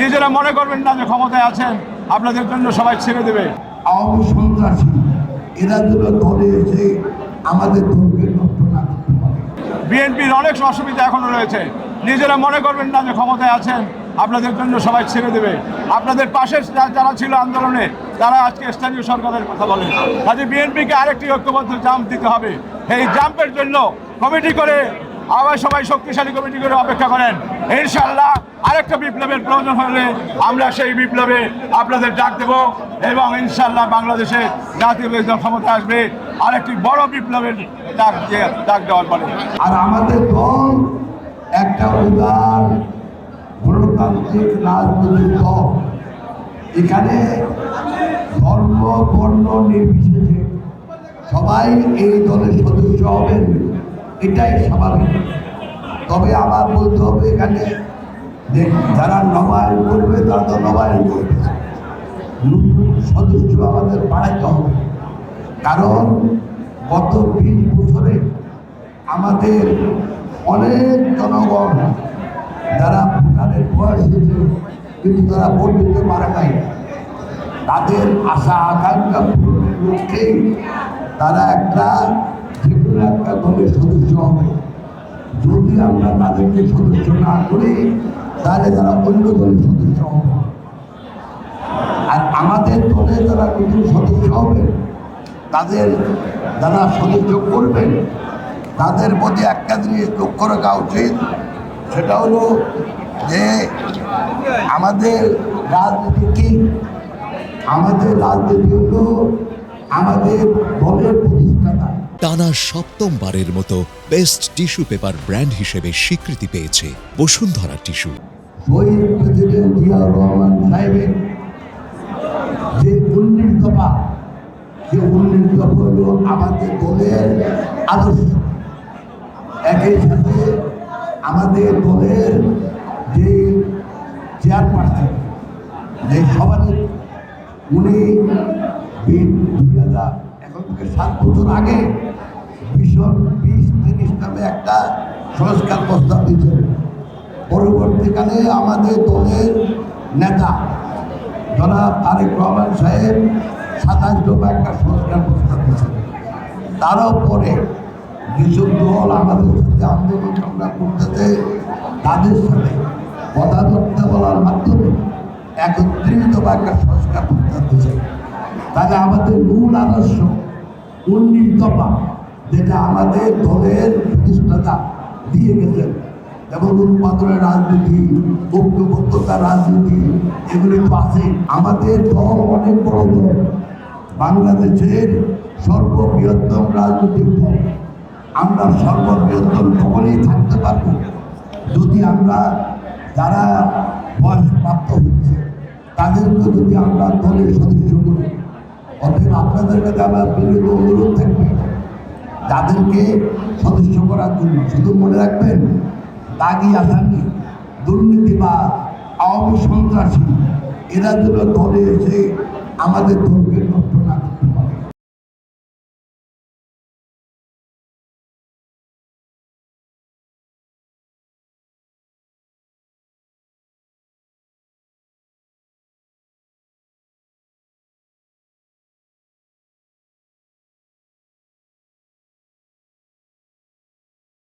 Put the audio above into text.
নিজেরা মনে করবেন না যে ক্ষমতায় আছেন, আপনাদের জন্য সবাই ছেড়ে দেবে। আওয়ামী সন্ত্রাসী এরা যেন দলে এসে আমাদের দলকে নষ্ট না করতে পারে। বিএনপির অনেক অসুবিধা এখনো রয়েছে, নিজেরা মনে করবেন না যে ক্ষমতায় আছেন, আপনাদের জন্য সবাই ছেড়ে দেবে। আপনাদের পাশে যারা ছিল আন্দোলনে, তারা আজকে স্থানীয় সরকারের কথা বলে। কাজে বিএনপিকে আরেকটি ঐক্যবদ্ধ জাম্প দিতে হবে। এই জাম্পের জন্য কমিটি করে আবার সবাই শক্তিশালী কমিটি করে অপেক্ষা করেন। ইনশাআল্লাহ আরেকটা বিপ্লবের প্রয়োজন হলে আমরা সেই বিপ্লবে আপনাদের ডাক দেব এবং ইনশাআল্লাহ বাংলাদেশে জাতীয় বিরোধী ক্ষমতা আসবে আরেকটি বড় বিপ্লবের ডাক দেওয়ার পরে। আর আমাদের দল একটা উদার গণতান্ত্রিক রাজনৈতিক দল। এখানে ধর্ম বর্ণ নির্বিশেষে সবাই এই দলের সদস্য হবেন, এটাই স্বাভাবিক। তবে আমার বলতে হবে এখানে যে যারা নবায়ন করবে তারা তো নবায়ন করবে, নতুন সদস্য আমাদের বাড়াইতে হবে। কারণ গত 20 বছরে আমাদের অনেক জনগণ যারা ভোটারের বয়স হয়েছে কিন্তু তারা ভোট দিতে পারে নাই, তাদের আশা আকাঙ্ক্ষা পূরণের লক্ষ্যেই তারা যে কোনো একটা দলের সদস্য হবে। যদি আমরা তাদেরকে সদস্য না করি তাহলে তারা অন্য দলের সদস্য হবে। আর আমাদের দলে যারা নতুন সদস্য হবে, তাদের যারা সদস্য করবেন তাদের প্রতি একটা জিনিস লক্ষ্য রাখা উচিত, সেটা হলো যে আমাদের রাজনীতি কি? আমাদের রাজনীতি হলো আমাদের দলের প্রতিষ্ঠাতা। টানা সপ্তমবারের মতো বেস্ট টিস্যু পেপার ব্র্যান্ড হিসেবে স্বীকৃতি পেয়েছে বসুন্ধরা টিস্যু। শহীদ প্রেসিডেন্ট জিয়াউর রহমান সাহেবের যে 19 দফা, সে 19 দফা হলো আমাদের দলের আদর্শ। একই সাথে আমাদের দলের যে চেয়ারপারসন, যে সভাপতি, উনি 2000 এখন থেকে 7 বছর আগে মিশন 20-30 নামে একটা সংস্কার প্রস্তাব দিয়েছেন। পরবর্তীকালে আমাদের দলের নেতা জনাব তারেক রহমান সাহেব 27 দফা একটা সংস্কার প্রস্তাব দিয়েছেন। তারও পরে যেসব দল আমাদের সাথে আন্দোলন সংগ্রাম করতেছে তাদের সাথে কথাবার্তা বলার মাধ্যমে 31 দফা একটা সংস্কার প্রস্তাব দিয়েছে। তাহলে আমাদের মূল আদর্শ 19 দফা, যেটা আমাদের দলের প্রতিষ্ঠাতা দিয়ে গেছেন, যেমন উৎপাদনের রাজনীতি, ঐক্যবদ্ধতার রাজনীতি, এগুলি তো আছে। আমাদের দল অনেক বড় দল, বাংলাদেশের সর্ববৃহত্তম রাজনৈতিক দল। আমরা সর্ববৃহত্তম তখনই থাকতে পারব যদি আমরা যারা বয়সপ্রাপ্ত হচ্ছে তাদেরকে যদি আমরা দলের সদস্য করি। অতএব আপনাদের কাছে আমার বিনীত অনুরোধ থাকবে তাদেরকে সদস্য করার জন্য। শুধু মনে রাখবেন, দাগি আসামি, দুর্নীতিবাদ, আওয়ামী সন্ত্রাসী এরা যেন দলে এসে আমাদের দলকে